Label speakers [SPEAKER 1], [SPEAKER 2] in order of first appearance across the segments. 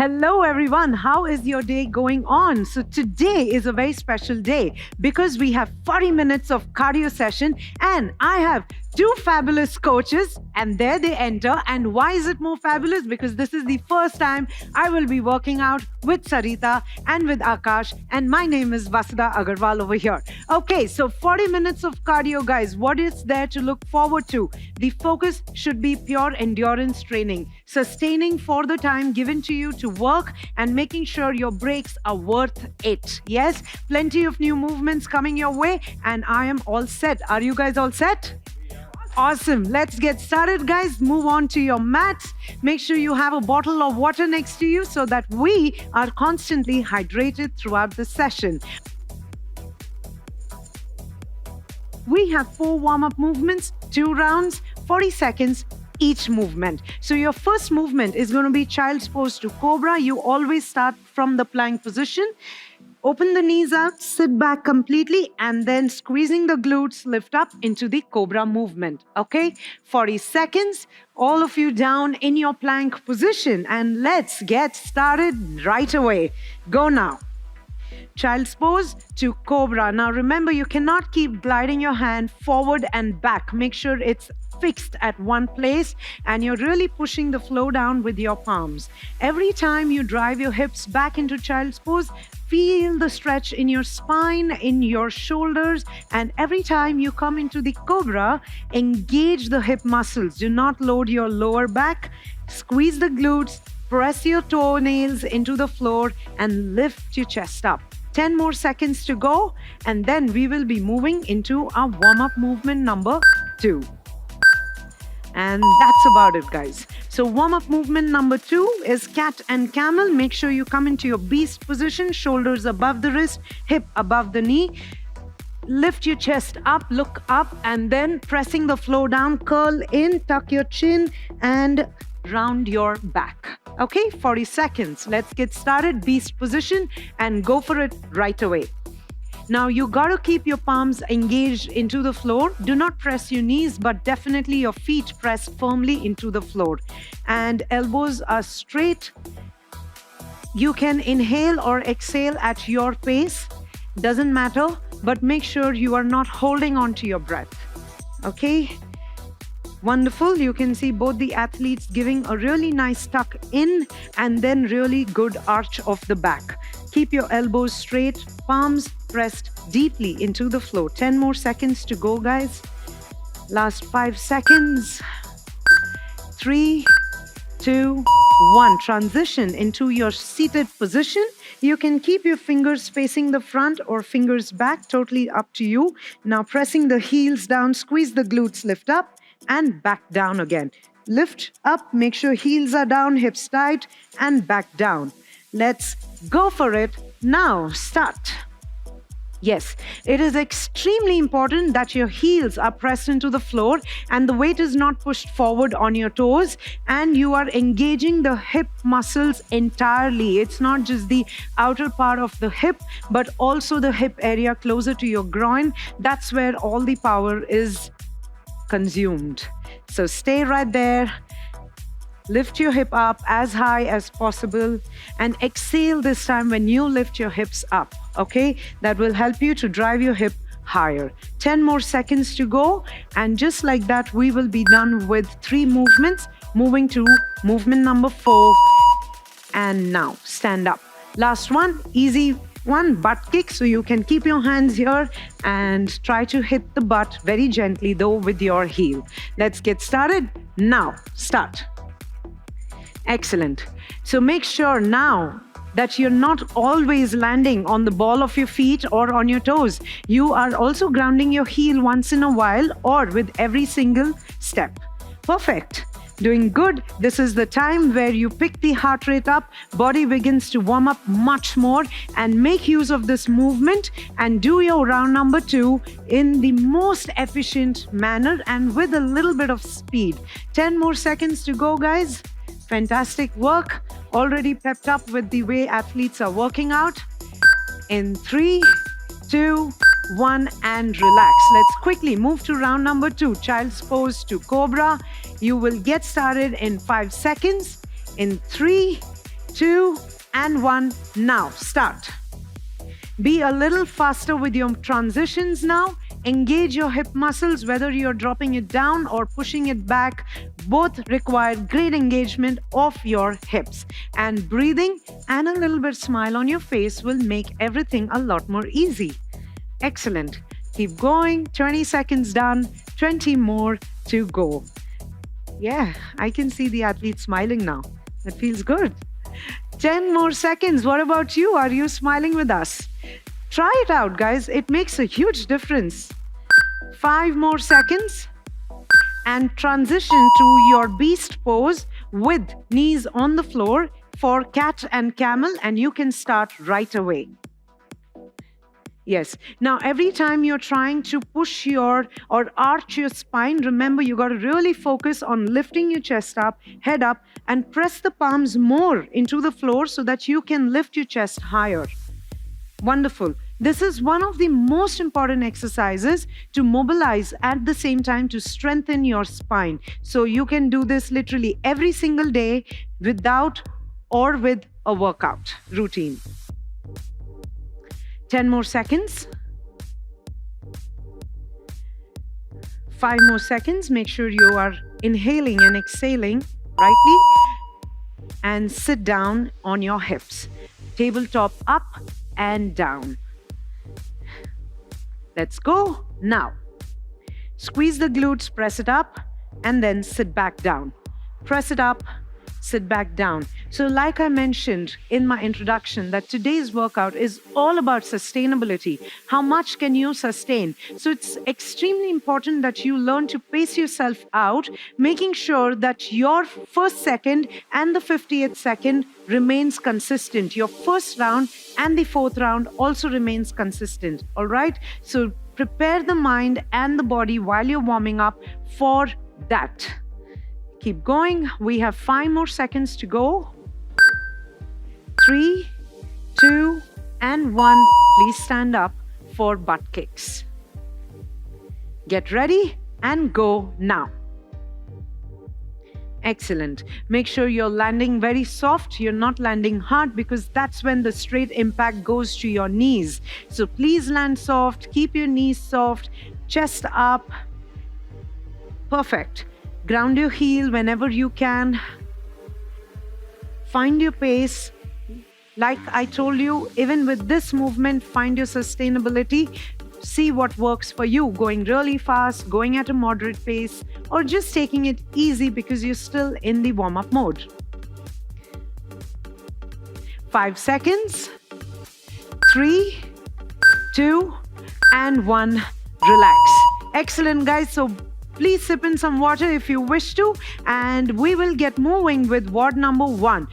[SPEAKER 1] Hello everyone, how is your day going on? So today is a very special day because we have 40 minutes of cardio session and I have two fabulous coaches and there they enter. And why is it more fabulous? Because this is the first time I will be working out with Sarita and with Akash, and my name is Vasudha Agarwal over here. Okay, so 40 minutes of cardio, guys. What is there to look forward to? The focus should be pure endurance training, sustaining for the time given to you to work and making sure your breaks are worth it. Yes, plenty of new movements coming your way and I am all set. Are you guys all set? Awesome. Let's get started, guys. Move on to your mats. Make sure you have a bottle of water next to you so that we are constantly hydrated throughout the session. We have 4 warm-up movements, 2 rounds, 40 seconds each movement. So your first movement is going to be child's pose to cobra. You always start from the plank position. Open the knees out, sit back completely, and then squeezing the glutes, lift up into the cobra movement. Okay, 40 seconds, all of you down in your plank position, and let's get started right away. Go now. Child's pose to cobra. Now remember, you cannot keep gliding your hand forward and back. Make sure it's fixed at one place and you're really pushing the flow down with your palms. Every time you drive your hips back into child's pose, feel the stretch in your spine, in your shoulders, and every time you come into the cobra, engage the hip muscles. Do not load your lower back. Squeeze the glutes, press your toenails into the floor and lift your chest up. 10 more seconds to go, and then we will be moving into our warm-up movement number 2. And that's about it, guys. So warm-up movement number 2 is cat and camel. Make sure you come into your beast position, shoulders above the wrist, hip above the knee. Lift your chest up, look up, and then pressing the floor down, curl in, tuck your chin, and round your back. Okay, 40 seconds. Let's get started. Beast position and go for it right away. Now you got to keep your palms engaged into the floor. Do not press your knees, but definitely your feet press firmly into the floor. And elbows are straight. You can inhale or exhale at your pace. Doesn't matter, but make sure you are not holding on to your breath. Okay? Wonderful. You can see both the athletes giving a really nice tuck in and then really good arch of the back. Keep your elbows straight, palms pressed deeply into the floor. 10 more seconds to go, guys. Last 5 seconds. 3, 2, 1. Transition into your seated position. You can keep your fingers facing the front or fingers back, totally up to you. Now pressing the heels down, squeeze the glutes, lift up and back down again. Lift up, make sure heels are down, hips tight, and back down. Let's go for it. Now start. Yes, it is extremely important that your heels are pressed into the floor and the weight is not pushed forward on your toes and you are engaging the hip muscles entirely. It's not just the outer part of the hip, but also the hip area closer to your groin. That's where all the power is consumed. So stay right there. Lift your hip up as high as possible and exhale this time when you lift your hips up. Okay, that will help you to drive your hip higher. 10 more seconds to go, and just like that we will be done with 3 movements, moving to movement number 4. And now stand up. Last one, easy one, butt kick. So you can keep your hands here and try to hit the butt very gently though with your heel. Let's get started. Now start. Excellent. So make sure now that you're not always landing on the ball of your feet or on your toes. You are also grounding your heel once in a while or with every single step. Perfect. Doing good. This is the time where you pick the heart rate up, body begins to warm up much more, and make use of this movement and do your round number 2 in the most efficient manner and with a little bit of speed. 10 more seconds to go, guys. Fantastic work. Already pepped up with the way athletes are working out. In 3, 2, 1, and relax. Let's quickly move to round number 2. Child's pose to cobra. You will get started in 5 seconds. In 3, 2, and 1. Now, start. Be a little faster with your transitions now. Engage your hip muscles, whether you're dropping it down or pushing it back. Both require great engagement of your hips. And breathing and a little bit smile on your face will make everything a lot more easy. Excellent. Keep going. 20 seconds done. 20 more to go. Yeah, I can see the athlete smiling now. That feels good. 10 more seconds. What about you? Are you smiling with us? Try it out, guys. It makes a huge difference. 5 more seconds. And transition to your beast pose with knees on the floor for cat and camel, and you can start right away. Yes. Now, every time you're trying to push or arch your spine, remember you got to really focus on lifting your chest up, head up, and press the palms more into the floor so that you can lift your chest higher. Wonderful. This is one of the most important exercises to mobilize at the same time to strengthen your spine. So you can do this literally every single day without or with a workout routine. 10 more seconds. 5 more seconds. Make sure you are inhaling and exhaling rightly. And sit down on your hips. Tabletop up and down. Let's go. Now, squeeze the glutes, press it up, and then sit back down. Press it up, sit back down. So like I mentioned in my introduction, that today's workout is all about sustainability. How much can you sustain? So it's extremely important that you learn to pace yourself out, making sure that your first second and the 50th second remains consistent. Your first round and the fourth round also remains consistent. All right? So prepare the mind and the body while you're warming up for that. Keep going. We have 5 more seconds to go. 3, 2, and 1. Please stand up for butt kicks. Get ready and go now. Excellent. Make sure you're landing very soft. You're not landing hard because that's when the straight impact goes to your knees. So please land soft. Keep your knees soft. Chest up. Perfect. Ground your heel whenever you can. Find your pace. Like I told you, even with this movement, find your sustainability. See what works for you. Going really fast, going at a moderate pace, or just taking it easy because you're still in the warm-up mode. 5 seconds. 3, 2, and 1. Relax. Excellent, guys. So please sip in some water if you wish to, and we will get moving with ward number 1.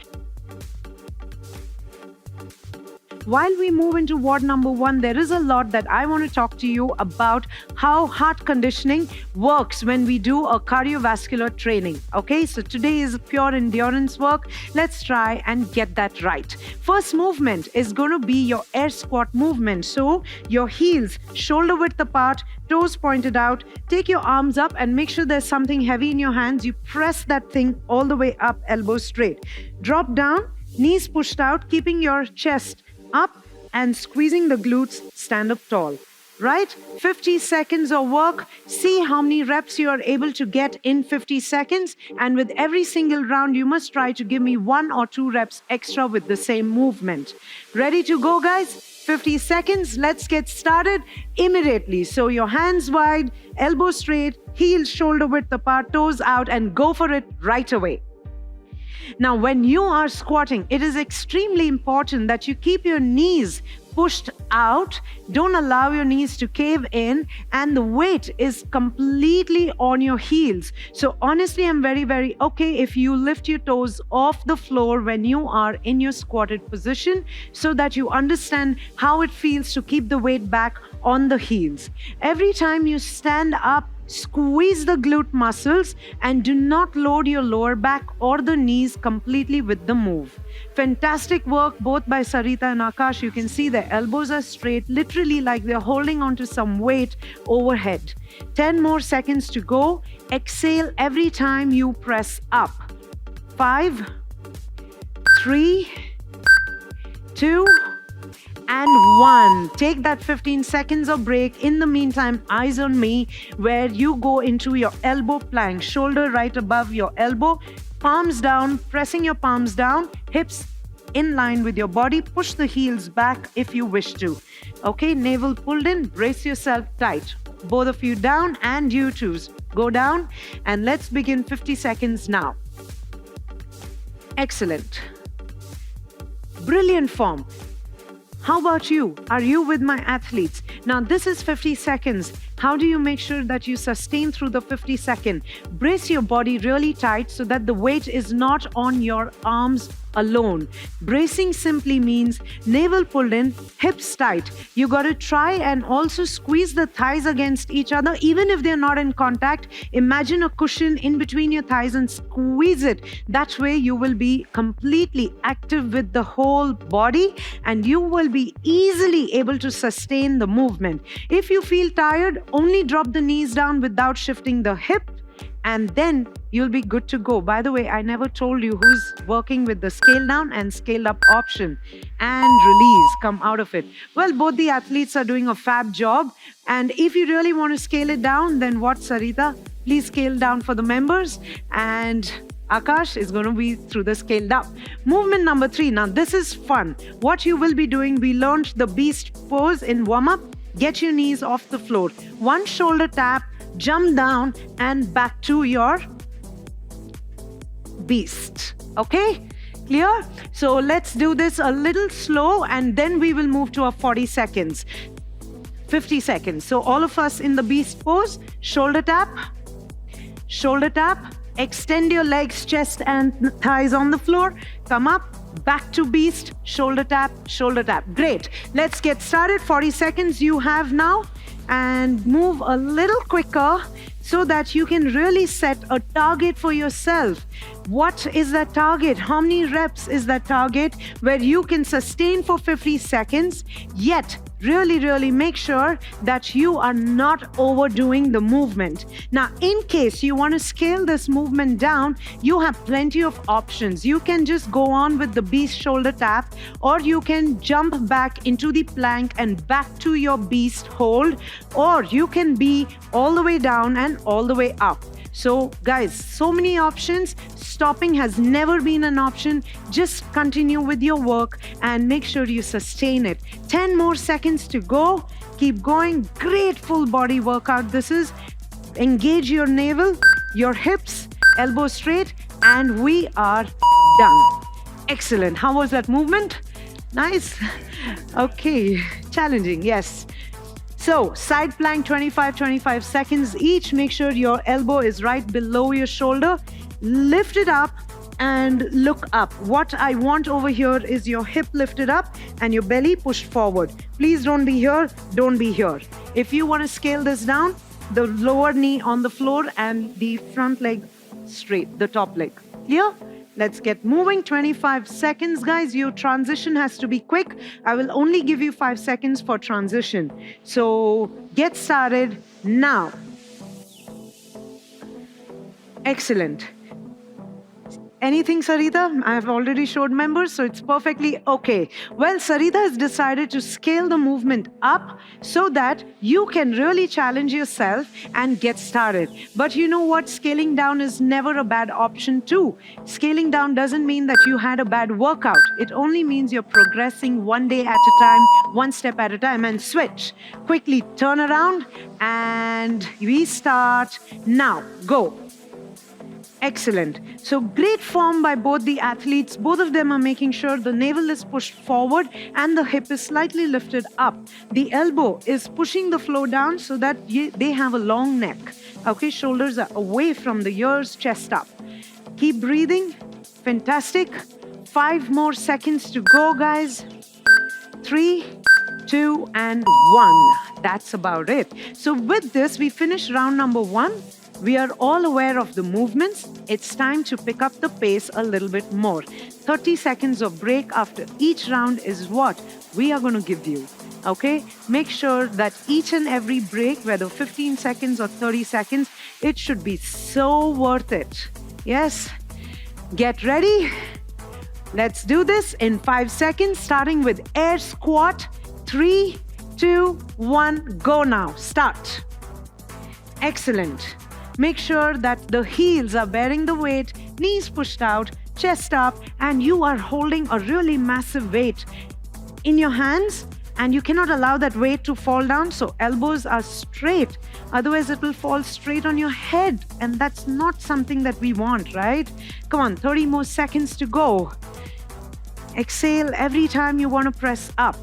[SPEAKER 1] While we move into ward number 1, there is a lot that I want to talk to you about how heart conditioning works when we do a cardiovascular training. Okay, so today is pure endurance work. Let's try and get that right. First movement is going to be your air squat movement. So your heels shoulder width apart, toes pointed out. Take your arms up and make sure there's something heavy in your hands. You press that thing all the way up, elbows straight. Drop down, knees pushed out, keeping your chest up and squeezing the glutes, stand up tall. Right? 50 seconds of work. See how many reps you are able to get in 50 seconds. And with every single round, you must try to give me 1 or 2 reps extra with the same movement. Ready to go, guys? 50 seconds. Let's get started immediately. So your hands wide, elbows straight, heels shoulder width apart, toes out, and go for it right away. Now, when you are squatting, it is extremely important that you keep your knees pushed out. Don't allow your knees to cave in, and the weight is completely on your heels. So honestly, I'm very, very okay if you lift your toes off the floor when you are in your squatted position so that you understand how it feels to keep the weight back on the heels. Every time you stand up, squeeze the glute muscles and do not load your lower back or the knees completely with the move. Fantastic work both by Sarita and Akash. You can see their elbows are straight, literally like they're holding onto some weight overhead. 10 more seconds to go. Exhale every time you press up. 5, 3, 2, and 1. Take that 15 seconds of break. In the meantime, eyes on me, where you go into your elbow plank, shoulder right above your elbow, palms down, pressing your palms down, hips in line with your body. Push the heels back if you wish to. Okay, navel pulled in, brace yourself tight. Both of you down, and you too. Go down, and let's begin 50 seconds now. Excellent. Brilliant form. How about you? Are you with my athletes? Now, this is 50 seconds. How do you make sure that you sustain through the 50 seconds? Brace your body really tight so that the weight is not on your arms alone. Bracing simply means navel pulled in, hips tight. You got to try and also squeeze the thighs against each other, even if they're not in contact. Imagine a cushion in between your thighs and squeeze it. That way you will be completely active with the whole body, and you will be easily able to sustain the movement. If you feel tired, only drop the knees down without shifting the hip, and then you'll be good to go. By the way, I never told you who's working with the scale down and scale up option, and release, come out of it. Well, both the athletes are doing a fab job. And if you really want to scale it down, then what, Sarita? Please scale down for the members, and Akash is going to be through the scaled up. Movement number 3. Now, this is fun. What you will be doing, we learned the beast pose in warm-up. Get your knees off the floor. One shoulder tap, jump down, and back to your beast. Okay? Clear? So let's do this a little slow, and then we will move to our 40 seconds. 50 seconds. So all of us in the beast pose, shoulder tap, extend your legs, chest and thighs on the floor, come up, back to beast, shoulder tap, shoulder tap. Great. Let's get started. 40 seconds you have now, and move a little quicker so that you can really set a target for yourself. What is that target? How many reps is that target where you can sustain for 50 seconds, yet really make sure that you are not overdoing the movement. Now, in case you want to scale this movement down, you have plenty of options. You can just go on with the beast shoulder tap, or you can jump back into the plank and back to your beast hold, or you can be all the way down and all the way up. So guys, so many options. Stopping has never been an option. Just continue with your work and make sure you sustain it. 10 more seconds to go. Keep going. Great full body workout this is. Engage your navel, your hips, elbows straight, and we are done. Excellent. How was that movement? Nice. Okay. Challenging. Yes. So, side plank, 25 seconds each. Make sure your elbow is right below your shoulder. Lift it up and look up. What I want over here is your hip lifted up and your belly pushed forward. Please don't be here, don't be here. If you want to scale this down, the lower knee on the floor and the front leg straight, the top leg. Clear? Let's get moving. 25 seconds, guys. Your transition has to be quick. I will only give you 5 seconds for transition. So get started now. Excellent. Anything, Sarita? I have already showed members, so it's perfectly okay. Well, Sarita has decided to scale the movement up so that you can really challenge yourself and get started. But you know what? Scaling down is never a bad option too. Scaling down doesn't mean that you had a bad workout. It only means you're progressing one day at a time, one step at a time, and switch. Quickly turn around and we start now. Go. Excellent. So great form by both the athletes. Both of them are making sure the navel is pushed forward and the hip is slightly lifted up. The elbow is pushing the floor down so that they have a long neck. Okay, shoulders are away from the ears, chest up. Keep breathing. Fantastic. 5 more seconds to go, guys. 3, 2, and 1. That's about it. So with this, we finish round number 1. We are all aware of the movements. It's time to pick up the pace a little bit more. 30 seconds of break after each round is what we are going to give you. Okay? Make sure that each and every break, whether 15 seconds or 30 seconds, it should be so worth it. Yes? Get ready. Let's do this in 5 seconds, starting with air squat. 3, 2, 1, go now. Start. Excellent. Make sure that the heels are bearing the weight, knees pushed out, chest up, and you are holding a really massive weight in your hands, and you cannot allow that weight to fall down, so elbows are straight. Otherwise, it will fall straight on your head, and that's not something that we want, right? Come on, 30 more seconds to go. Exhale every time you want to press up.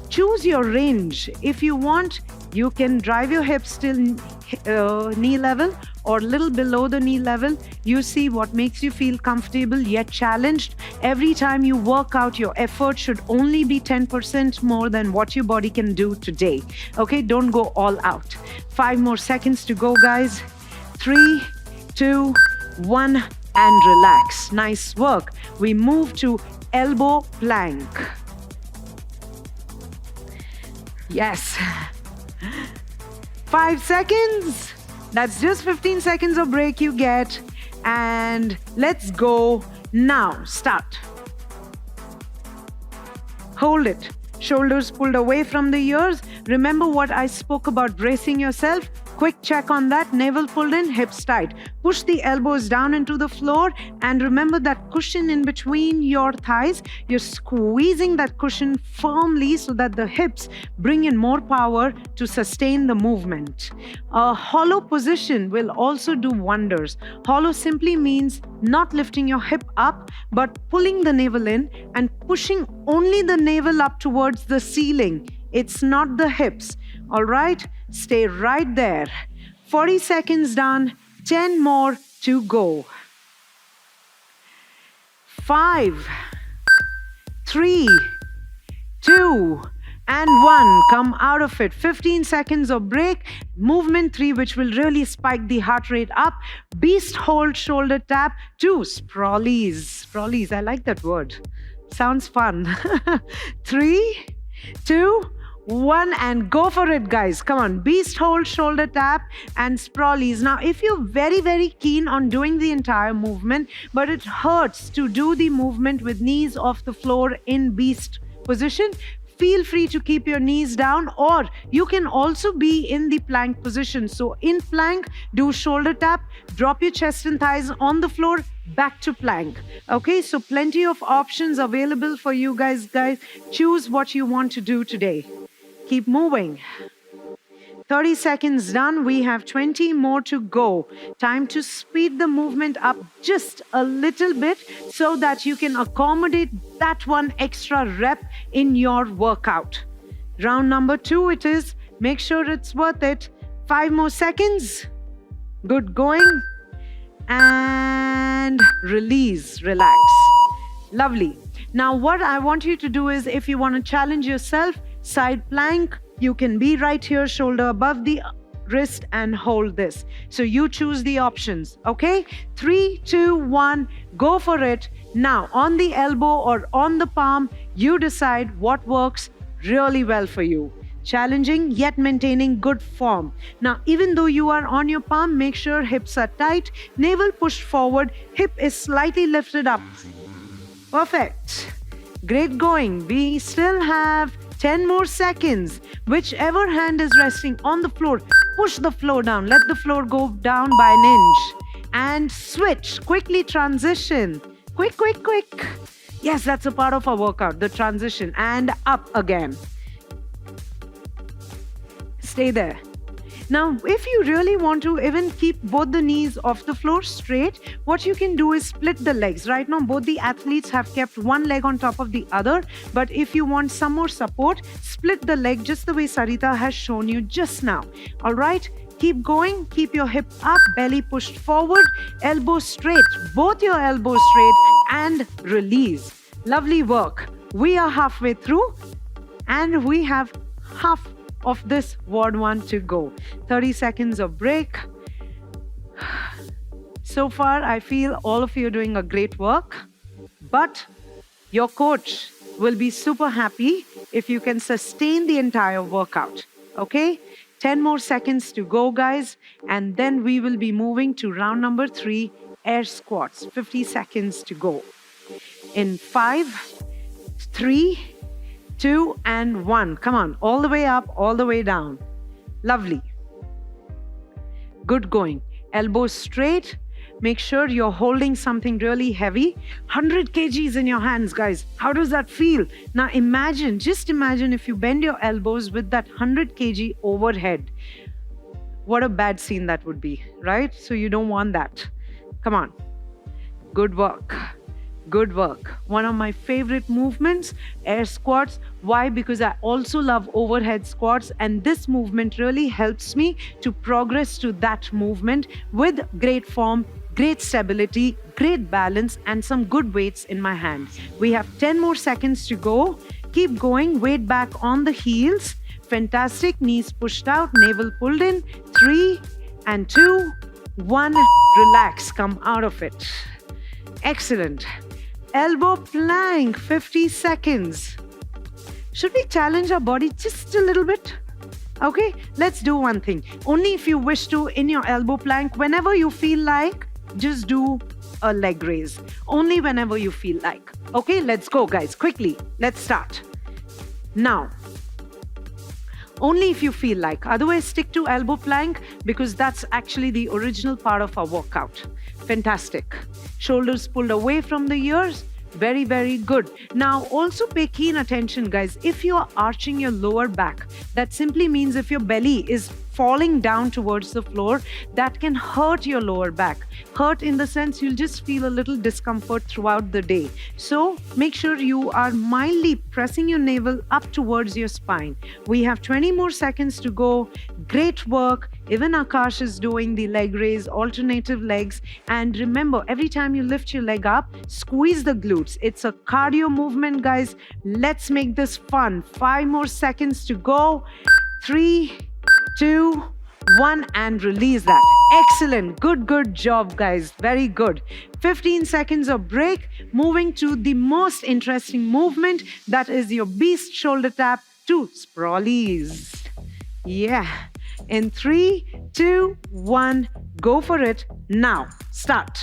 [SPEAKER 1] Choose your range. If you want, you can drive your hips till knee level or a little below the knee level. You see what makes you feel comfortable yet challenged. Every time you work out, your effort should only be 10% more than what your body can do today. Okay, don't go all out. 5 more seconds to go, guys. 3, 2, 1, and relax. Nice work. We move to elbow plank. Yes. 5 seconds. That's just 15 seconds of break you get. And let's go now. Start. Hold it. Shoulders pulled away from the ears. Remember what I spoke about bracing yourself? Quick check on that. Navel pulled in, hips tight. Push the elbows down into the floor, and remember that cushion in between your thighs. You're squeezing that cushion firmly so that the hips bring in more power to sustain the movement. A hollow position will also do wonders. Hollow simply means not lifting your hip up, but pulling the navel in and pushing only the navel up towards the ceiling. It's not the hips. All right? Stay right there. 40 seconds done. 10 more to go. 5, 3, 2, and 1. Come out of it. 15 seconds of break. Movement 3, which will really spike the heart rate up. Beast hold, shoulder tap. 2, sprawlees. Sprawlees, I like that word. Sounds fun. 3, 2, 1, and go for it, guys. Come on. Beast hold, shoulder tap, and sprawlees. Now, if you're very, very keen on doing the entire movement, but it hurts to do the movement with knees off the floor in beast position, feel free to keep your knees down, or you can also be in the plank position. So in plank, do shoulder tap, drop your chest and thighs on the floor, back to plank. Okay, so plenty of options available for you guys. Choose what you want to do today. Keep moving. 30 seconds done. We have 20 more to go. Time to speed the movement up just a little bit so that you can accommodate that one extra rep in your workout. Round number 2 it is. Make sure it's worth it. 5 more seconds. Good going. And release, relax. Lovely. Now what I want you to do is, if you want to challenge yourself, side plank, you can be right here, shoulder above the wrist, and hold this. So you choose the options, okay? 3, 2, 1, go for it. Now, on the elbow or on the palm, you decide what works really well for you. Challenging yet maintaining good form. Now, even though you are on your palm, make sure hips are tight, navel pushed forward, hip is slightly lifted up. Perfect. Great going. We still have 10 more seconds. Whichever hand is resting on the floor, push the floor down. Let the floor go down by an inch. And switch. Quickly transition. Quick, quick, quick. Yes, that's a part of our workout, the transition. And up again. Stay there. Now, if you really want to even keep both the knees off the floor straight, what you can do is split the legs. Right now, both the athletes have kept one leg on top of the other. But if you want some more support, split the leg just the way Sarita has shown you just now. All right? Keep going. Keep your hip up, belly pushed forward, elbows straight. Both your elbows straight, and release. Lovely work. We are halfway through, and we have half of this ward 1 to go. 30 seconds of break. So far, I feel all of you are doing a great work, but your coach will be super happy if you can sustain the entire workout. Okay? 10 more seconds to go, guys, and then we will be moving to round number 3, air squats. 50 seconds to go. In 5, 3, 2, and 1. Come on, all the way up, all the way down. Lovely. Good going. Elbows straight. Make sure you're holding something really heavy. 100 kgs in your hands, guys. How does that feel? Now imagine, just imagine if you bend your elbows with that 100 kg overhead. What a bad scene that would be, right? So you don't want that. Come on. Good work. Good work. One of my favorite movements, air squats. Why? Because I also love overhead squats, and this movement really helps me to progress to that movement with great form, great stability, great balance, and some good weights in my hand. We have 10 more seconds to go. Keep going. Weight back on the heels. Fantastic. Knees pushed out, navel pulled in. 3 and 2, 1. Relax. Come out of it. Excellent. Elbow plank, 50 seconds. Should we challenge our body just a little bit? Okay, let's do one thing. Only if you wish to, in your elbow plank, whenever you feel like, just do a leg raise. Only whenever you feel like. Okay, let's go, guys. Quickly, let's start. Now, only if you feel like. Otherwise, stick to elbow plank because that's actually the original part of our workout. Fantastic. Shoulders pulled away from the ears. Very, very good. Now, also pay keen attention, guys. If you are arching your lower back, that simply means if your belly is falling down towards the floor, that can hurt your lower back. Hurt in the sense you'll just feel a little discomfort throughout the day. So make sure you are mildly pressing your navel up towards your spine. We have 20 more seconds to go. Great work. Even Akash is doing the leg raise, alternative legs. And remember, every time you lift your leg up, squeeze the glutes. It's a cardio movement, guys. Let's make this fun. 5 more seconds to go. 3, 2, 1, and release that. Excellent. Good job, guys. Very good. 15 seconds of break. Moving to the most interesting movement, that is your beast shoulder tap to sprawlees. Yeah. In 3, 2, 1, go for it. Now, start.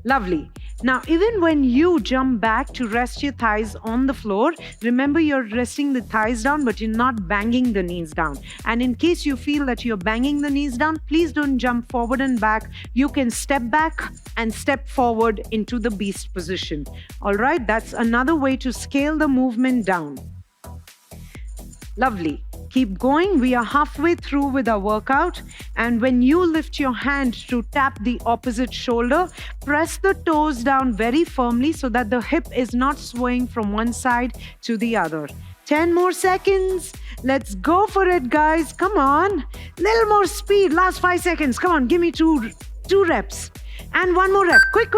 [SPEAKER 1] Lovely. Now, even when you jump back to rest your thighs on the floor, remember you're resting the thighs down, but you're not banging the knees down. And in case you feel that you're banging the knees down, please don't jump forward and back. You can step back and step forward into the beast position. All right, that's another way to scale the movement down. Lovely. Keep going. We are halfway through with our workout. And when you lift your hand to tap the opposite shoulder, press the toes down very firmly so that the hip is not swaying from one side to the other. 10 more seconds. Let's go for it, guys. Come on. Little more speed. Last 5 seconds. Come on. Give me two reps. And one more rep. Quick.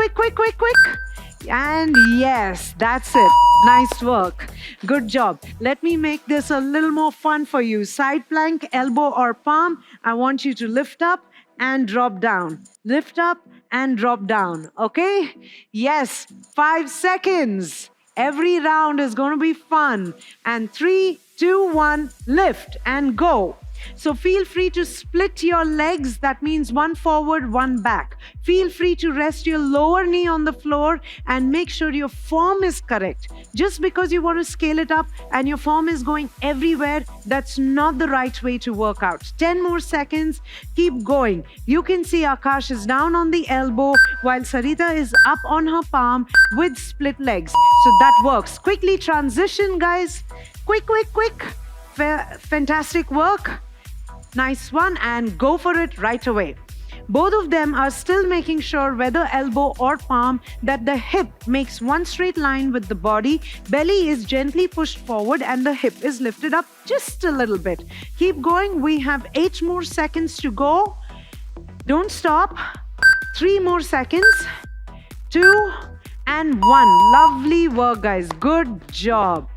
[SPEAKER 1] And yes, that's it. Nice work. Good job. Let me make this a little more fun for you. Side plank, elbow or palm. I want you to lift up and drop down. Lift up and drop down. Okay? Yes. 5 seconds. Every round is going to be fun. And 3, 2, 1, lift and go. So feel free to split your legs. That means one forward, one back. Feel free to rest your lower knee on the floor and make sure your form is correct. Just because you want to scale it up and your form is going everywhere, that's not the right way to work out. 10 more seconds. Keep going. You can see Akash is down on the elbow while Sarita is up on her palm with split legs. So that works. Quickly transition, guys. Quick. Fantastic work. Nice one, and go for it right away. Both of them are still making sure, whether elbow or palm, that the hip makes one straight line with the body, belly is gently pushed forward, and the hip is lifted up just a little bit. Keep going. We have 8 more seconds to go. Don't stop. 3 more seconds. 2 and 1. Lovely work, guys. Good job.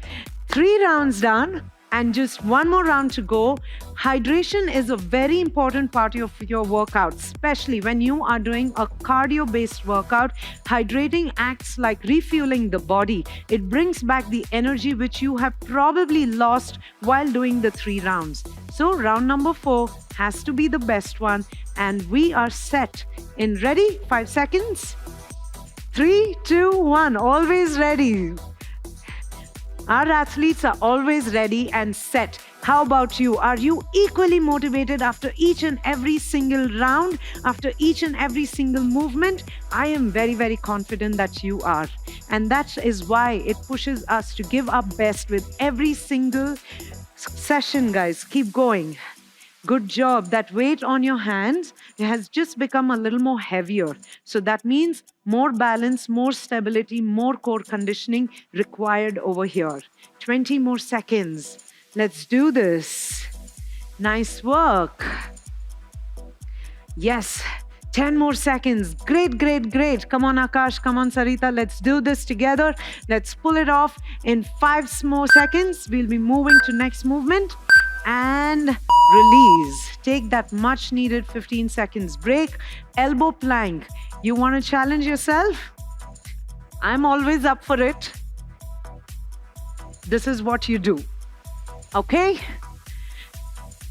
[SPEAKER 1] 3 rounds done. And just 1 more round to go. Hydration is a very important part of your workout, especially when you are doing a cardio-based workout. Hydrating acts like refueling the body. It brings back the energy which you have probably lost while doing the 3 rounds. So round number 4 has to be the best one. And we are set. In ready? 5 seconds. 3, 2, 1. Always ready. Our athletes are always ready and set. How about you? Are you equally motivated after each and every single round, after each and every single movement? I am very, very confident that you are. And that is why it pushes us to give our best with every single session, guys. Keep going. Good job. That weight on your hands has just become a little more heavier. So that means more balance, more stability, more core conditioning required over here. 20 more seconds. Let's do this. Nice work. Yes. 10 more seconds. Great, great, great. Come on, Akash. Come on, Sarita. Let's do this together. Let's pull it off in 5 more seconds. We'll be moving to next movement. And release. Take that much needed 15 seconds break. Elbow plank. You want to challenge yourself? I'm always up for it. This is what you do. Okay?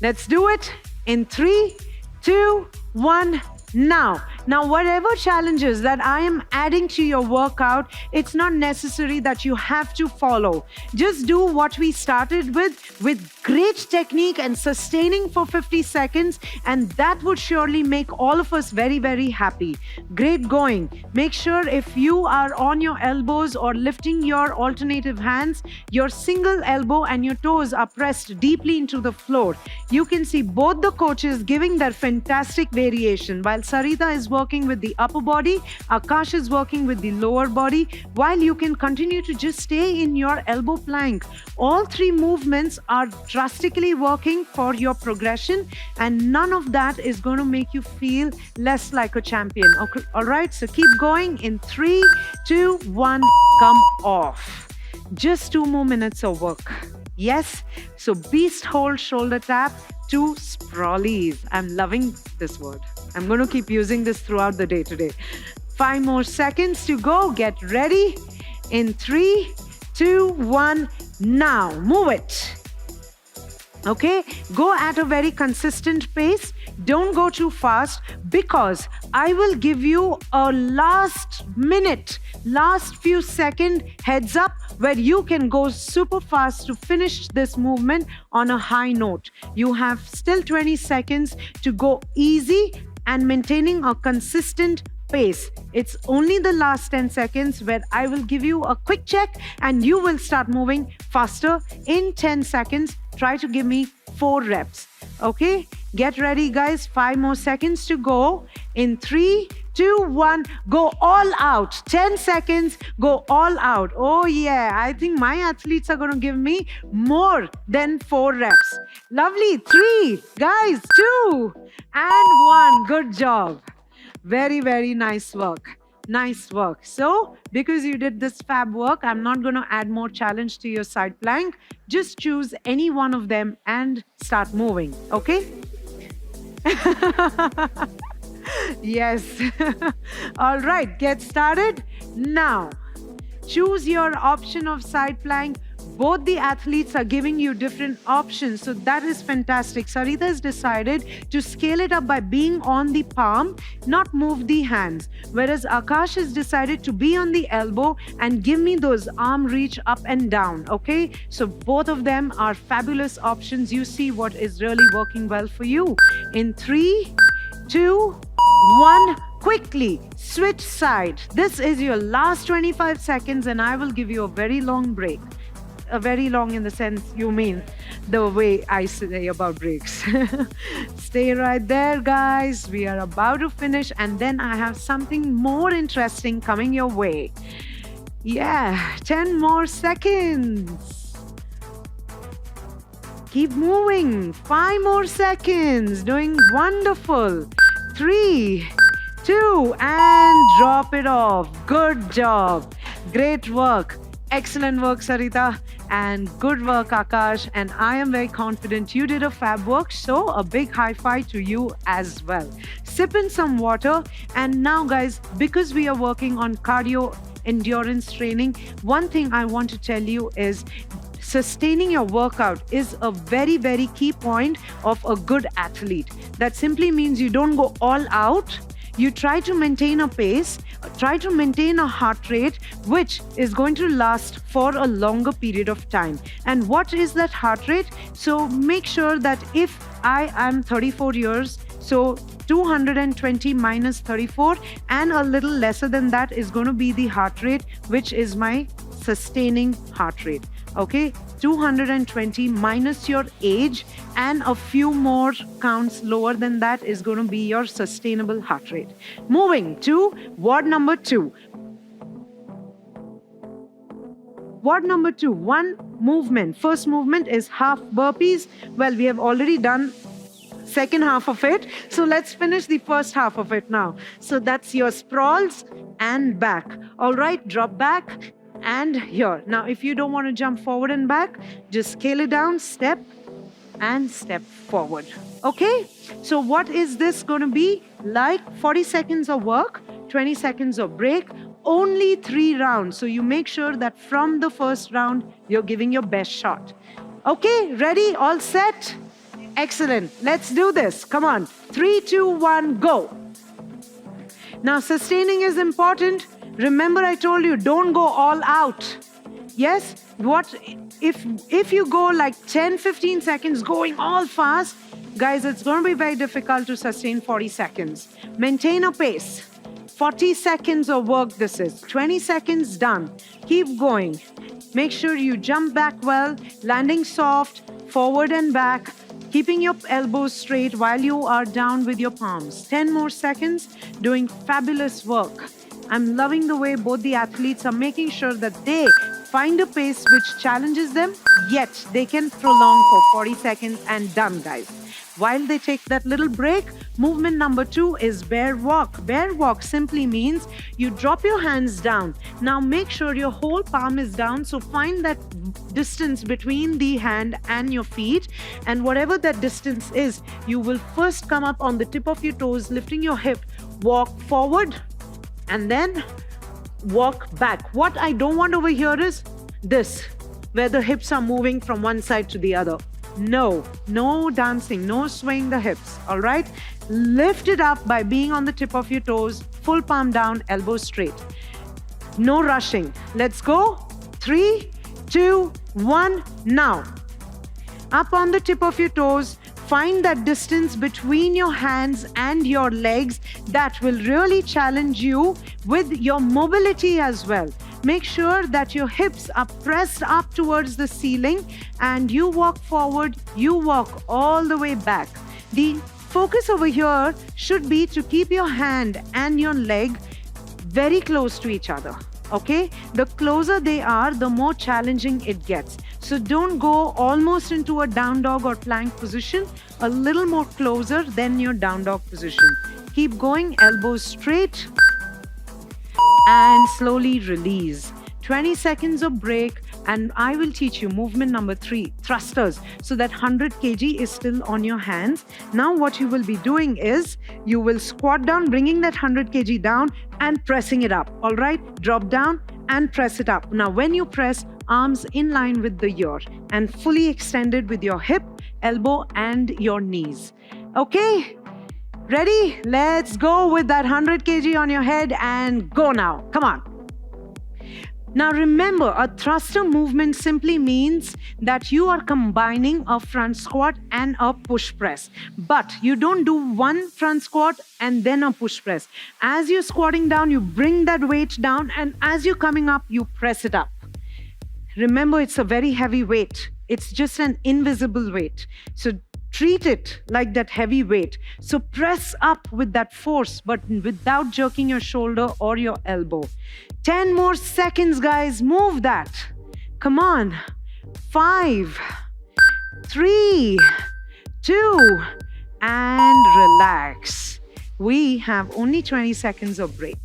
[SPEAKER 1] Let's do it in 3, 2, 1. Now, whatever challenges that I am adding to your workout, it's not necessary that you have to follow. Just do what we started with great technique and sustaining for 50 seconds, and that would surely make all of us very, very happy. Great going. Make sure if you are on your elbows or lifting your alternative hands, your single elbow and your toes are pressed deeply into the floor. You can see both the coaches giving their fantastic variation. While Sarita is working with the upper body, Akash is working with the lower body, while you can continue to just stay in your elbow plank. All 3 movements are drastically working for your progression, and none of that is going to make you feel less like a champion. Okay, all right, so keep going in 3, 2, 1, come off. Just 2 more minutes of work. Yes, so beast hold shoulder tap to sprawlees. I'm loving this word. I'm going to keep using this throughout the day today. 5 more seconds to go. Get ready. In 3, 2, 1. Now, move it. Okay, go at a very consistent pace. Don't go too fast, because I will give you a last few second heads up where you can go super fast to finish this movement on a high note. You have still 20 seconds to go easy and maintaining a consistent pace. It's only the last 10 seconds where I will give you a quick check and you will start moving faster. In 10 seconds, try to give me 4 reps. Okay, get ready, guys. 5 more seconds to go. In 3, 2, 1, go all out. 10 seconds, go all out. Oh yeah, I think my athletes are going to give me more than 4 reps. Lovely. 3, guys, 2, and 1. Good job. Very, very nice work. Nice work. So, because you did this fab work, I'm not going to add more challenge to your side plank. Just choose any one of them and start moving. Okay? Yes. All right, get started. Now, choose your option of side plank. Both the athletes are giving you different options, so that is fantastic. Sarita has decided to scale it up by being on the palm, not move the hands. Whereas Akash has decided to be on the elbow and give me those arm reach up and down, okay? So both of them are fabulous options. You see what is really working well for you. In 3, 2, 1, quickly switch side. This is your last 25 seconds and I will give you a very long break. A very long in the sense you mean the way I say about breaks. Stay right there, guys. We are about to finish and then I have something more interesting coming your way. Yeah, 10 more seconds. Keep moving. 5 more seconds. Doing wonderful. 3, 2, and drop it off. Good job. Great work. Excellent work, Sarita, and good work, Akash. And I am very confident you did a fab work, so a big high five to you as well. Sip in some water. And now, guys, because we are working on cardio endurance training, one thing I want to tell you is sustaining your workout is a very, very key point of a good athlete. That simply means you don't go all out. you try to maintain a pace, try to maintain a heart rate which is going to last for a longer period of time. And what is that heart rate? So make sure that if I am 34 years, so 220 minus 34 and a little lesser than that is going to be the heart rate, which is my sustaining heart rate. Okay, 220 minus your age and a few more counts lower than that is going to be your sustainable heart rate. Moving to word number 2. Word number 2, one movement. First movement is half burpees. Well, we have already done second half of it. So let's finish the first half of it now. So that's your sprawls and back. All right, drop back and here. Now, if you don't want to jump forward and back, just scale it down, step and step forward. Okay, so what is this going to be? Like 40 seconds of work, 20 seconds of break, only 3 rounds. So you make sure that from the first round, you're giving your best shot. Okay, ready? All set? Excellent. Let's do this. Come on. 3, 2, 1, go. Now, sustaining is important. Remember, I told you, don't go all out. Yes? What if you go like 10, 15 seconds going all fast, guys, it's going to be very difficult to sustain 40 seconds. Maintain a pace. 40 seconds of work this is. 20 seconds done. Keep going. Make sure you jump back well, landing soft, forward and back, keeping your elbows straight while you are down with your palms. 10 more seconds, doing fabulous work. I'm loving the way both the athletes are making sure that they find a pace which challenges them, yet they can prolong for 40 seconds and done, guys. While they take that little break, movement number 2 is bear walk. Bear walk simply means you drop your hands down. Now make sure your whole palm is down. So find that distance between the hand and your feet. And whatever that distance is, you will first come up on the tip of your toes, lifting your hip, walk forward, and then walk back. What I don't want over here is this, where the hips are moving from one side to the other. No dancing, no swaying the hips, all right? Lift it up by being on the tip of your toes, full palm down, elbows straight. No rushing. Let's go. 3, 2, 1, now. Up on the tip of your toes, find that distance between your hands and your legs that will really challenge you with your mobility as well. Make sure that your hips are pressed up towards the ceiling and you walk forward, you walk all the way back. The focus over here should be to keep your hand and your leg very close to each other. Okay? The closer they are, the more challenging it gets. So don't go almost into a down dog or plank position, a little more closer than your down dog position. Keep going, elbows straight and slowly release. 20 seconds of break and I will teach you movement number 3, thrusters. So that 100 kg is still on your hands. Now what you will be doing is you will squat down, bringing that 100 kg down and pressing it up. All right, drop down and press it up. Now when you press, arms in line with the ear and fully extended with your hip, elbow and your knees. Okay? Ready? Let's go with that 100 kg on your head and go now. Come on. Now remember, a thruster movement simply means that you are combining a front squat and a push press. But you don't do one front squat and then a push press. As you're squatting down, you bring that weight down, and as you're coming up, you press it up. Remember, it's a very heavy weight. It's just an invisible weight. So treat it like that heavy weight. So press up with that force, but without jerking your shoulder or your elbow. 10 more seconds, guys. Move that. Come on. 5, 3, 2, and relax. We have only 20 seconds of break.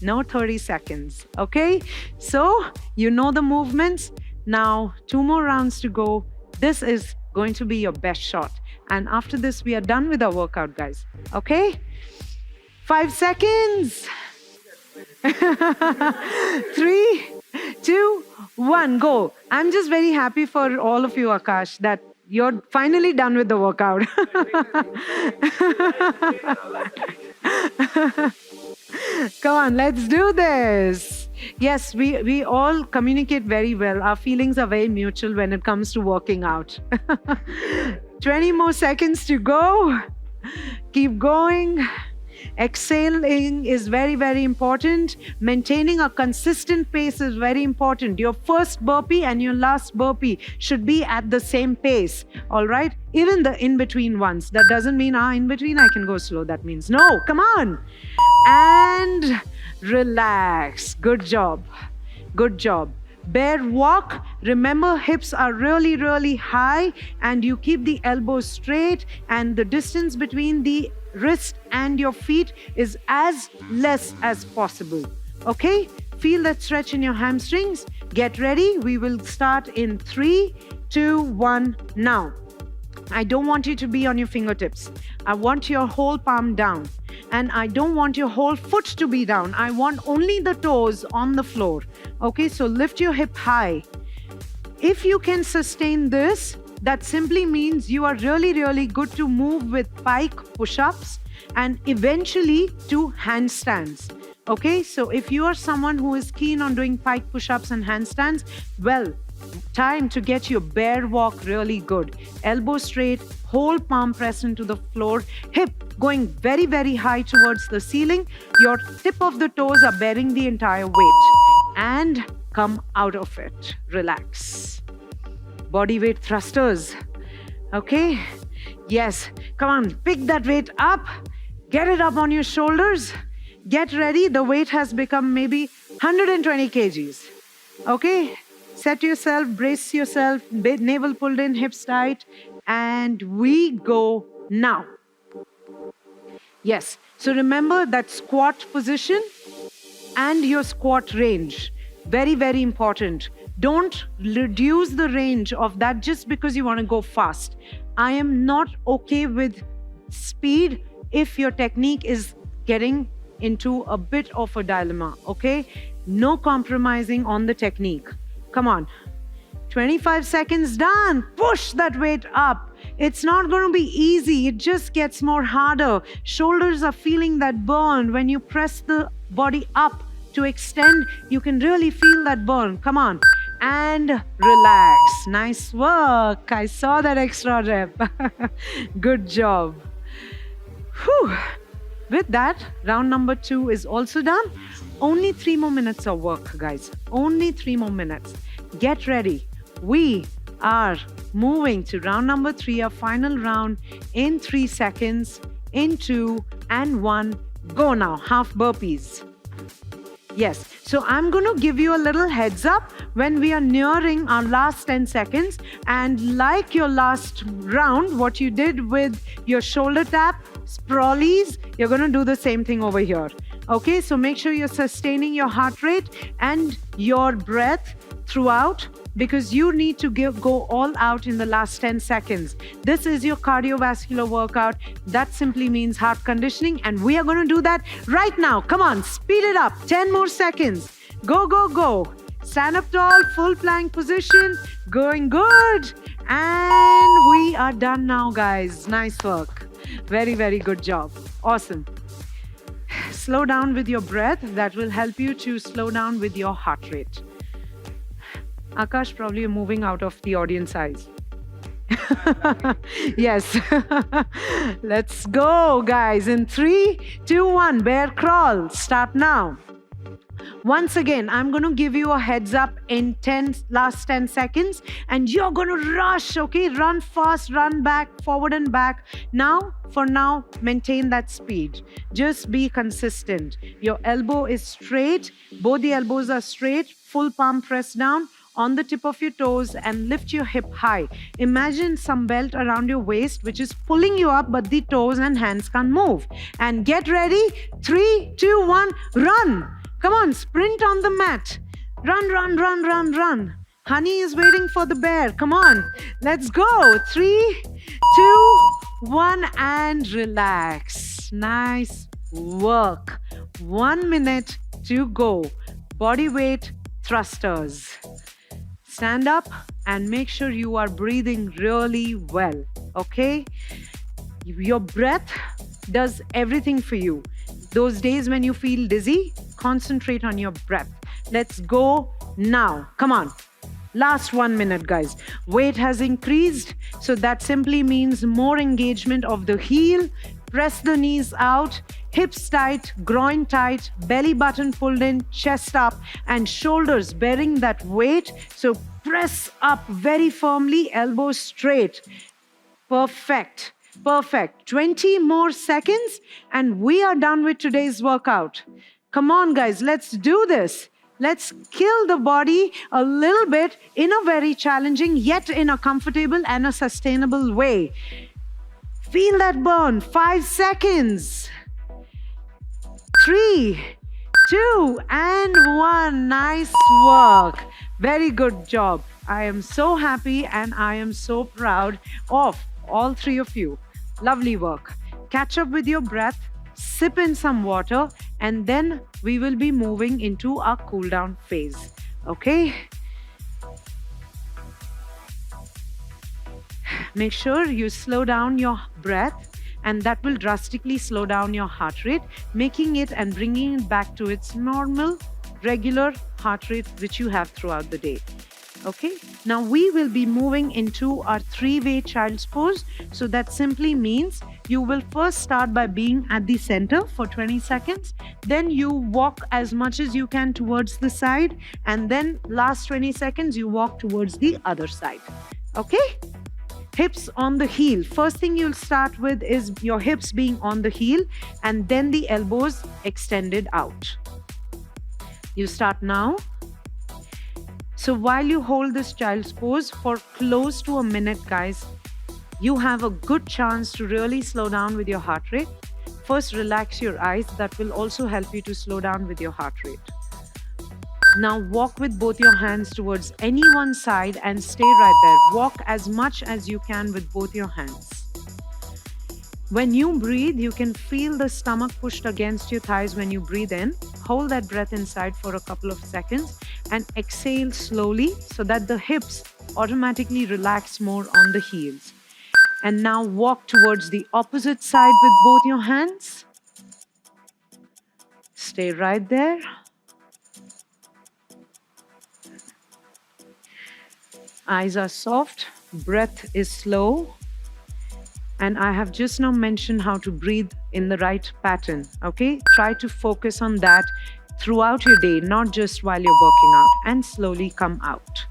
[SPEAKER 1] No 30 seconds. Okay? So, you know the movements. Now, 2 more rounds to go. This is going to be your best shot. And after this, we are done with our workout, guys. Okay? 5 seconds. 3, 2, 1, go. I'm just very happy for all of you, Akash, that you're finally done with the workout. Come on, let's do this. Yes, we all communicate very well. Our feelings are very mutual when it comes to working out. 20 more seconds to go. Keep going. Exhaling is very, very important. Maintaining a consistent pace is very important. Your first burpee and your last burpee should be at the same pace. All right? Even the in-between ones. That doesn't mean, in between I can go slow. That means, no, come on. And relax. Good job. Good job. Bear walk. Remember, hips are really, really high and you keep the elbows straight and the distance between the wrist and your feet is as less as possible. Okay? Feel that stretch in your hamstrings. Get ready. We will start in 3, 2, 1, now. I don't want you to be on your fingertips. I want your whole palm down. And I don't want your whole foot to be down. I want only the toes on the floor. Okay, so lift your hip high. If you can sustain this, that simply means you are really, really good to move with pike push-ups and eventually to handstands. Okay, so if you are someone who is keen on doing pike push-ups and handstands, well, time to get your bear walk really good. Elbow straight, whole palm pressed into the floor, hip going very, very high towards the ceiling. Your tip of the toes are bearing the entire weight. And come out of it. Relax. Body weight thrusters. Okay? Yes. Come on, pick that weight up. Get it up on your shoulders. Get ready. The weight has become maybe 120 kgs. Okay? Set yourself, brace yourself, navel pulled in, hips tight, and we go now. Yes, so remember that squat position and your squat range. Very, very important. Don't reduce the range of that just because you want to go fast. I am not okay with speed if your technique is getting into a bit of a dilemma, okay? No compromising on the technique. Come on. 25 seconds done. Push that weight up. It's not going to be easy. It just gets more harder. Shoulders are feeling that burn. When you press the body up to extend, you can really feel that burn. Come on. And relax. Nice work. I saw that extra rep. Good job. Whew. With that, round number 2 is also done. Only 3 more minutes of work, guys. Only 3 more minutes. Get ready. We are moving to round number 3, our final round, in 3 seconds, in 2 and 1. Go now. Half burpees. Yes. So I'm going to give you a little heads up when we are nearing our last 10 seconds. And like your last round, what you did with your shoulder tap, sprawlees, you're going to do the same thing over here. Okay, so make sure you're sustaining your heart rate and your breath throughout because you need to go all out in the last 10 seconds. This is your cardiovascular workout. That simply means heart conditioning, and we are going to do that right now. Come on, speed it up. 10 more seconds. Go, go, go. Stand up tall, full plank position. Going good. And we are done now, guys. Nice work. Very, very good job. Awesome. Slow down with your breath. That will help you to slow down with your heart rate. Akash, probably you're moving out of the audience eyes. Yes. Let's go, guys. In 3, 2, 1, bear crawl. Start now. Once again, I'm going to give you a heads up in last 10 seconds and you're going to rush, okay? Run fast, run back, forward and back. Now, for now, maintain that speed. Just be consistent. Your elbow is straight. Both the elbows are straight. Full palm press down on the tip of your toes and lift your hip high. Imagine some belt around your waist which is pulling you up, but the toes and hands can't move. And get ready. 3, 2, 1, run. Come on, sprint on the mat. Run, run, run, run, run. Honey is waiting for the bear. Come on, let's go. 3, 2, 1, and relax. Nice work. 1 minute to go. Body weight thrusters. Stand up and make sure you are breathing really well, okay? Your breath does everything for you. Those days when you feel dizzy, concentrate on your breath. Let's go now. Come on. Last 1 minute, guys. Weight has increased, so that simply means more engagement of the heel. Press the knees out, hips tight, groin tight, belly button pulled in, chest up, and shoulders bearing that weight. So press up very firmly, elbows straight. Perfect. Perfect. 20 more seconds, and we are done with today's workout. Come on, guys, let's do this. Let's kill the body a little bit in a very challenging, yet in a comfortable and a sustainable way. Feel that burn. 5 seconds. 3, 2, and 1. Nice work. Very good job. I am so happy and I am so proud of all 3 of you. Lovely work. Catch up with your breath. Sip in some water, and then we will be moving into our cool down phase. Okay? Make sure you slow down your breath, and that will drastically slow down your heart rate, making it and bringing it back to its normal, regular heart rate which you have throughout the day. Okay, now we will be moving into our 3-way child's pose. So that simply means you will first start by being at the center for 20 seconds. Then you walk as much as you can towards the side. And then last 20 seconds, you walk towards the other side. Okay? Hips on the heel. First thing you'll start with is your hips being on the heel and then the elbows extended out. You start now. So while you hold this child's pose for close to a minute, guys, you have a good chance to really slow down with your heart rate. First, relax your eyes. That will also help you to slow down with your heart rate. Now walk with both your hands towards any one side and stay right there. Walk as much as you can with both your hands. When you breathe, you can feel the stomach pushed against your thighs when you breathe in. Hold that breath inside for a couple of seconds and exhale slowly so that the hips automatically relax more on the heels. And now walk towards the opposite side with both your hands. Stay right there. Eyes are soft, breath is slow. And I have just now mentioned how to breathe in the right pattern, okay? Try to focus on that throughout your day, not just while you're working out, and slowly come out.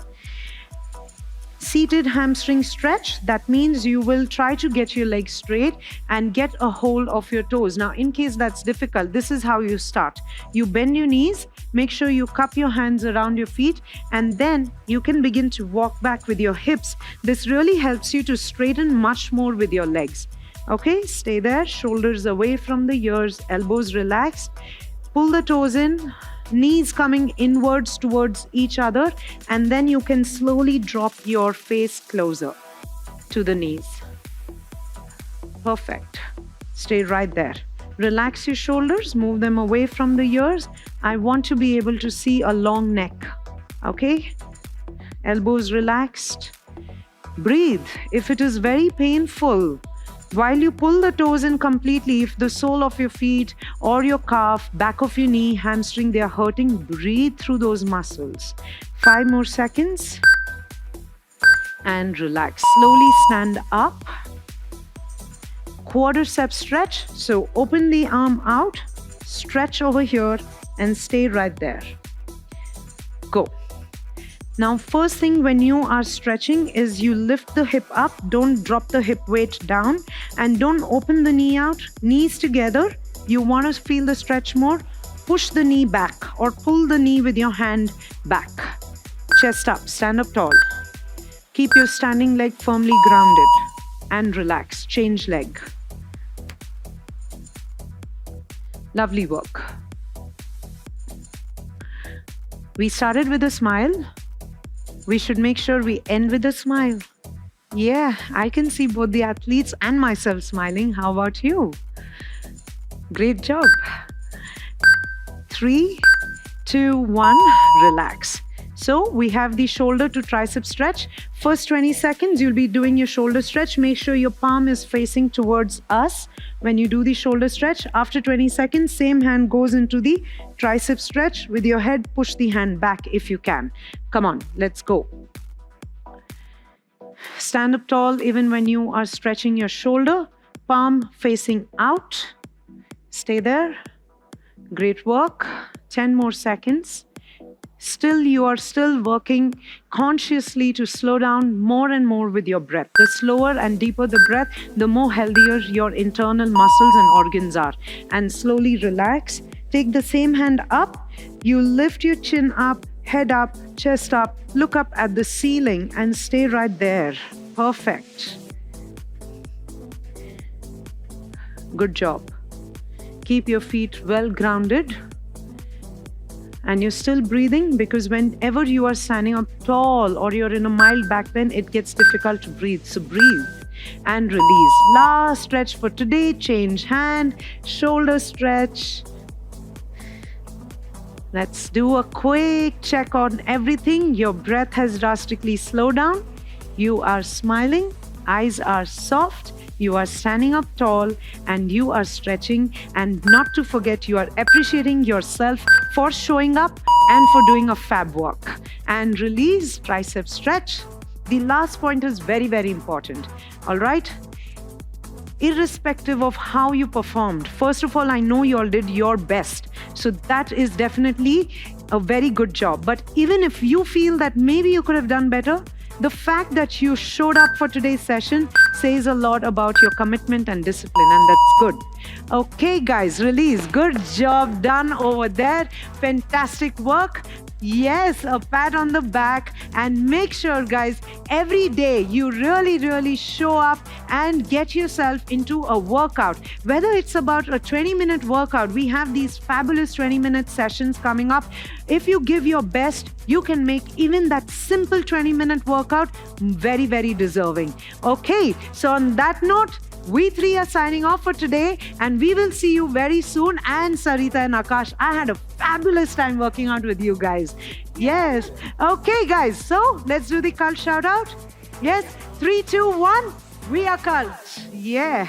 [SPEAKER 1] Seated hamstring stretch, that means you will try to get your legs straight and get a hold of your toes. Now, in case that's difficult, this is how you start. You bend your knees, make sure you cup your hands around your feet, and then you can begin to walk back with your hips. This really helps you to straighten much more with your legs. Okay, stay there, shoulders away from the ears, elbows relaxed. Pull the toes in, knees coming inwards towards each other, and then you can slowly drop your face closer to the knees. Perfect. Stay right there. Relax your shoulders, move them away from the ears. I want to be able to see a long neck. Okay? Elbows relaxed. Breathe. If it is very painful, while you pull the toes in completely, if the sole of your feet or your calf, back of your knee, hamstring, they are hurting, breathe through those muscles. 5 more seconds. And relax. Slowly stand up. Quadricep stretch. So open the arm out, stretch over here, and stay right there. Go. Now, first thing when you are stretching is you lift the hip up, don't drop the hip weight down, and don't open the knee out, knees together. You want to feel the stretch more. Push the knee back or pull the knee with your hand back. Chest up, stand up tall. Keep your standing leg firmly grounded and relax. Change leg. Lovely work. We started with a smile. We should make sure we end with a smile. Yeah, I can see both the athletes and myself smiling. How about you? Great job. 3, 2, 1, relax. So we have the shoulder to tricep stretch. First 20 seconds, you'll be doing your shoulder stretch. Make sure your palm is facing towards us when you do the shoulder stretch. After 20 seconds, same hand goes into the tricep stretch. With your head, push the hand back if you can. Come on, let's go. Stand up tall even when you are stretching your shoulder. Palm facing out. Stay there. Great work. 10 more seconds. Still, you are still working consciously to slow down more and more with your breath. The slower and deeper the breath, the more healthier your internal muscles and organs are. And slowly relax. Take the same hand up. You lift your chin up, head up, chest up, look up at the ceiling and stay right there. Perfect. Good job. Keep your feet well grounded. And you're still breathing because whenever you are standing up tall or you're in a mild back bend, it gets difficult to breathe. So breathe and release. Last stretch for today. Change hand, shoulder stretch. Let's do a quick check on everything. Your breath has drastically slowed down. You are smiling. Eyes are soft. You are standing up tall and you are stretching. And not to forget, you are appreciating yourself for showing up and for doing a fab work. And release, tricep stretch. The last point is very, very important. All right? Irrespective of how you performed, first of all, I know you all did your best. So that is definitely a very good job. But even if you feel that maybe you could have done better, the fact that you showed up for today's session says a lot about your commitment and discipline, and that's good. Okay, guys, release. Good job done over there. Fantastic work. Yes, a pat on the back. And make sure, guys, every day you really show up and get yourself into a workout. Whether it's about a 20-minute workout, we have these fabulous 20-minute sessions coming up. If you give your best, you can make even that simple 20-minute workout very, very deserving. Okay, so on that note, we three are signing off for today and we will see you very soon. And Sarita and Akash, I had a fabulous time working out with you guys. Yes. Okay, guys. So let's do the cult shout out. Yes. 3, 2, 1. We are cult. Yeah.